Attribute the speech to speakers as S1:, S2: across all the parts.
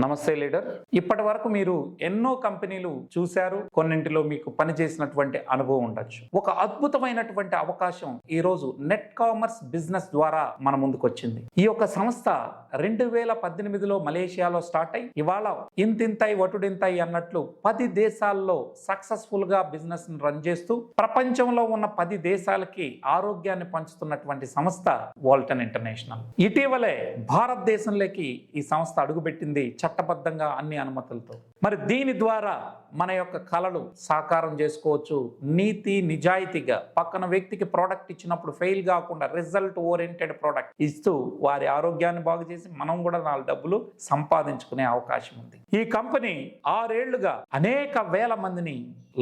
S1: నమస్తే లీడర్. ఇప్పటి వరకు మీరు ఎన్నో కంపెనీలు చూశారు, కొన్నింటిలో మీకు పనిచేసినటువంటి అనుభవం ఉండొచ్చు. ఒక అద్భుతమైనటువంటి అవకాశం ఈ రోజు నెట్ కామర్స్ బిజినెస్ ద్వారా మన ముందుకు వచ్చింది. ఈ యొక్క సంస్థ 2018లో మలేషియాలో స్టార్ట్ అయ్యి ఇవాళ ఇంతింతాయి వటుడింతాయి అన్నట్లు 10 దేశాల్లో సక్సెస్ఫుల్ గా బిజినెస్ రన్ చేస్తూ ప్రపంచంలో ఉన్న 10 దేశాలకి ఆరోగ్యాన్ని పంచుతున్నటువంటి సంస్థ వాల్టన్ ఇంటర్నేషనల్. ఇటీవలే భారతదేశంలోకి ఈ సంస్థ అడుగుపెట్టింది చట్టబద్ధంగా అన్ని అనుమతులతో. మరి దీని ద్వారా మన యొక్క కళలు సాకారం చేసుకోవచ్చు. నీతి నిజాయితీగా పక్కన వ్యక్తికి ప్రోడక్ట్ ఇచ్చినప్పుడు ఫెయిల్ కాకుండా రిజల్ట్ ఓరియంటెడ్ ప్రోడక్ట్ ఇస్తూ వారి ఆరోగ్యాన్ని బాగు చేసి మనం కూడా 4 డబ్బులు సంపాదించుకునే అవకాశం ఉంది. ఈ కంపెనీ 6 ఏళ్లుగా అనేక వేల మందిని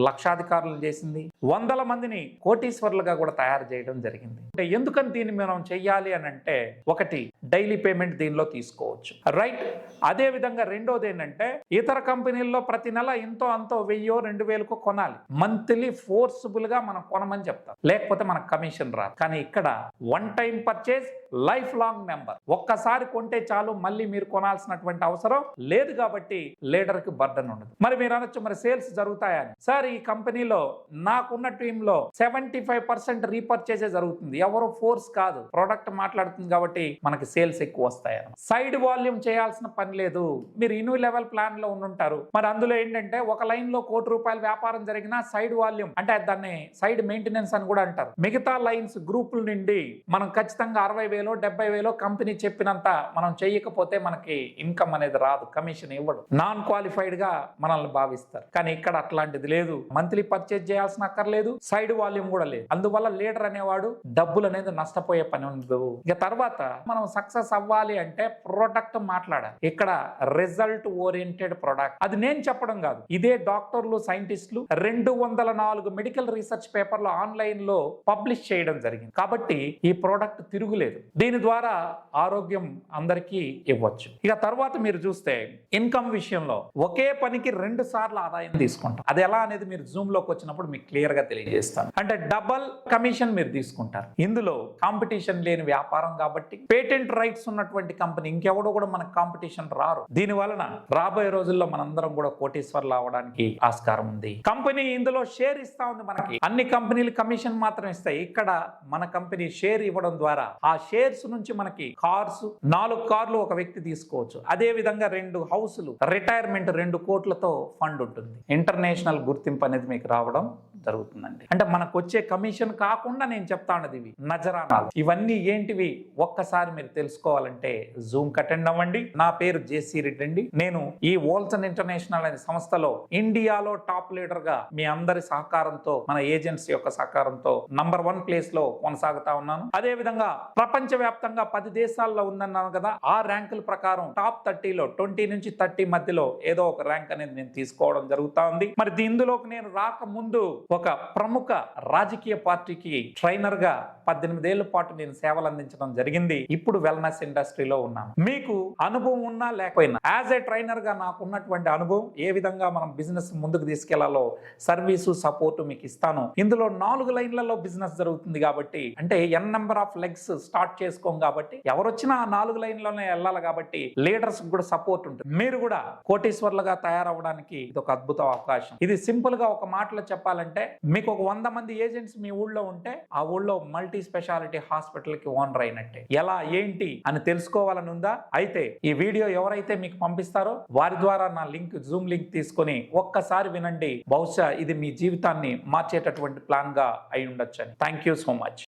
S1: లక్షాధికారులు చేసింది, వందల మందిని కోటీశ్వర్లుగా కూడా తయారు చేయడం జరిగింది. అంటే ఎందుకని దీన్ని మనం చెయ్యాలి అని అంటే, ఒకటి డైలీ పేమెంట్ దీనిలో తీసుకోవచ్చు, రైట్. అదే విధంగా రెండోది ఏంటంటే, ఇతర కంపెనీల్లో ప్రతి నెల ఎంతో అంతో 1000-2000 కొనాలి. మంత్లీ ఫోర్స్ఫుల్ గా మనం కొనమని చెప్తాం, లేకపోతే మనకు కమిషన్ రాదు. కానీ ఇక్కడ one time purchase, life long member. ఒక్కసారి కొంటే చాలు, మళ్ళీ మీరు కొనాల్సినటువంటి అవసరం లేదు. కాబట్టి లీడర్ కి బర్డన్ ఉండదు. మరి మీరు అనొచ్చు, మరి సేల్స్ జరుగుతాయని. సార్, ఈ కంపెనీలో నాకున్న టీంలో 75% రీపర్చేజే జరుగుతుంది. ఎవరు ఫోర్స్ కాదు, ప్రోడక్ట్ మాట్లాడుతుంది కాబట్టి మనకి సేల్స్ ఎక్కువ వస్తాయని. సైడ్ వాల్యూమ్ చేయాల్సిన పని లేదు. మీరు ఇన్యూ లెవెల్ ప్లాన్ లో ఉండుంటారు. మరి అందులో ఏంటంటే, ఒక లైన్ లో ₹1,00,00,000 వ్యాపారం జరిగినా సైడ్ వాల్యూమ్ అంటే దాన్ని సైడ్ మెయింటెనెన్స్ అని కూడా అంటారు. మిగతా లైన్స్ గ్రూపుల నుండి మనం ఖచ్చితంగా 60,000-70,000 కంపెనీ చెప్పినంత మనం చేయకపోతే మనకి ఇన్కమ్ అనేది రాదు, కమిషన్ ఇవ్వడు, నాన్ క్వాలిఫైడ్ గా మనల్ని భావిస్తారు. కానీ ఇక్కడ అట్లాంటిది లేదు. మంత్లీ పర్చేజ్ చేయాల్సిన అక్కర్లేదు, సైడ్ వాల్యూమ్ కూడా లేదు. అందువల్ల లీడర్ అనేవాడు డబ్బులు అనేది నష్టపోయే పని ఉండదు. ఇక తర్వాత మనం సక్సెస్ అవ్వాలి అంటే ప్రోడక్ట్ మాట్లాడాలి. ఇక్కడ రిజల్ట్ ఓరియంటెడ్ ప్రోడక్ట్. అది నేను చెప్పడం కాదు, ఇదే డాక్టర్లు, సైంటిస్టులు 204 మెడికల్ రీసెర్చ్ పేపర్లు ఆన్లైన్ లో పబ్లిష్ చేయడం జరిగింది. కాబట్టి ఈ ప్రోడక్ట్ తిరుగులేదు. దీని ద్వారా ఆరోగ్యం అందరికీ ఇవ్వచ్చు. ఇక తర్వాత మీరు చూస్తే ఇన్కమ్ విషయంలో ఒకే పనికి 2 సార్లు ఆదాయం తీసుకుంటాం. అది ఎలా అనేది మీరు జూమ్ లోకి వచ్చినప్పుడు మీకు క్లియర్ గా తెలియజేస్తాను. అంటే డబల్ కమిషన్ మీరు తీసుకుంటారు. ఇందులో కాంపిటీషన్ లేని వ్యాపారం కాబట్టి, పేటెంట్ రైట్స్ ఉన్నటువంటి కంపెనీ ఇంకెవడో కూడా మనకు కాంపిటీషన్ రారు. దీని వలన రాబోయే రోజుల్లో మనందరం కూడా కోటీశ్వర్లు అవడానికి ఆస్కారం ఉంది. కంపెనీ ఇందులో షేర్ ఇస్తా ఉంది. మనకి అన్ని కంపెనీలు కమిషన్ మాత్రం ఇస్తాయి. ఇక్కడ మన కంపెనీ షేర్ ఇవ్వడం ద్వారా ఆ షేర్స్ నుంచి మనకి కార్స్, 4 కార్లు ఒక వ్యక్తి తీసుకోవచ్చు. అదే విధంగా 2 హౌసులు, రిటైర్మెంట్ 2 కోట్లతో ఫండ్ ఉంటుంది. ఇంటర్నేషనల్ గుర్తింపు అనేది మీకు రావడం జరుగుతుందండి. అంటే మనకు వచ్చే కమిషన్ కాకుండా నేను చెప్తా ఉన్నది ఇవి నజరానాలు. ఇవన్నీ ఏంటివి ఒక్కసారి మీరు తెలుసుకోవాలంటే జూమ్ అటెండ్ అవ్వండి. నా పేరు జేసీ రెడ్డి అండి. నేను ఈ వాల్టన్ ఇంటర్నేషనల్ అనే సంస్థలో ఇండియాలో టాప్ లీడర్ గా మీ అందరి సహకారంతో, మన ఏజెన్సీ యొక్క సహకారంతో నంబర్ 1 ప్లేస్ లో కొనసాగుతా ఉన్నాను. అదే విధంగా ప్రపంచ వ్యాప్తంగా 10 దేశాల్లో ఉందన్నాను కదా, ఆ ర్యాంకుల ప్రకారం టాప్ 30లో 20 నుంచి 30 మధ్యలో ఏదో ఒక ర్యాంక్ అనేది నేను తీసుకోవడం జరుగుతా ఉంది. మరి ఇందులోకి నేను రాకముందు ఒక ప్రముఖ రాజకీయ పార్టీకి ట్రైనర్ గా 18 ఏళ్ల పాటు నేను సేవలు అందించడం జరిగింది. ఇప్పుడు వెల్నెస్ ఇండస్ట్రీలో ఉన్నాను. మీకు అనుభవం ఉన్నా లేకపోయినా యాజ్ ఏ ట్రైనర్ గా నాకు ఉన్నటువంటి అనుభవం, ఏ విధంగా మనం బిజినెస్ ముందుకు తీసుకెళ్లాలో సర్వీసు సపోర్ట్ మీకు ఇస్తాను. ఇందులో 4 లైన్లలో బిజినెస్ జరుగుతుంది కాబట్టి, అంటే n number of legs start చేసుకోం కాబట్టి, ఎవరొచ్చినా ఆ 4 లైన్లోనే వెళ్ళాలి. కాబట్టి లీడర్స్ కూడా సపోర్ట్ ఉంటుంది. మీరు కూడా కోటీశ్వర్లుగా తయారవడానికి ఇది ఒక అద్భుత అవకాశం. ఇది సింపుల్ గా ఒక మాటలో చెప్పాలంటే, మీకు ఒక 100 మంది ఏజెంట్స్ మీ ఊళ్ళో ఉంటే ఆ ఊళ్ళో మల్టీ స్పెషాలిటీ హాస్పిటల్ కి ఓనర్ అయినట్టే. ఎలా ఏంటి అని తెలుసుకోవాలని ఉందా? అయితే ఈ వీడియో ఎవరైతే మీకు పంపిస్తారో వారి ద్వారా నా లింక్, జూమ్ లింక్ తీసుకొని ఒక్కసారి వినండి. బహుశా ఇది మీ జీవితాన్ని మార్చేటటువంటి ప్లాన్ గా అయి ఉండొచ్చని. Thank you so much.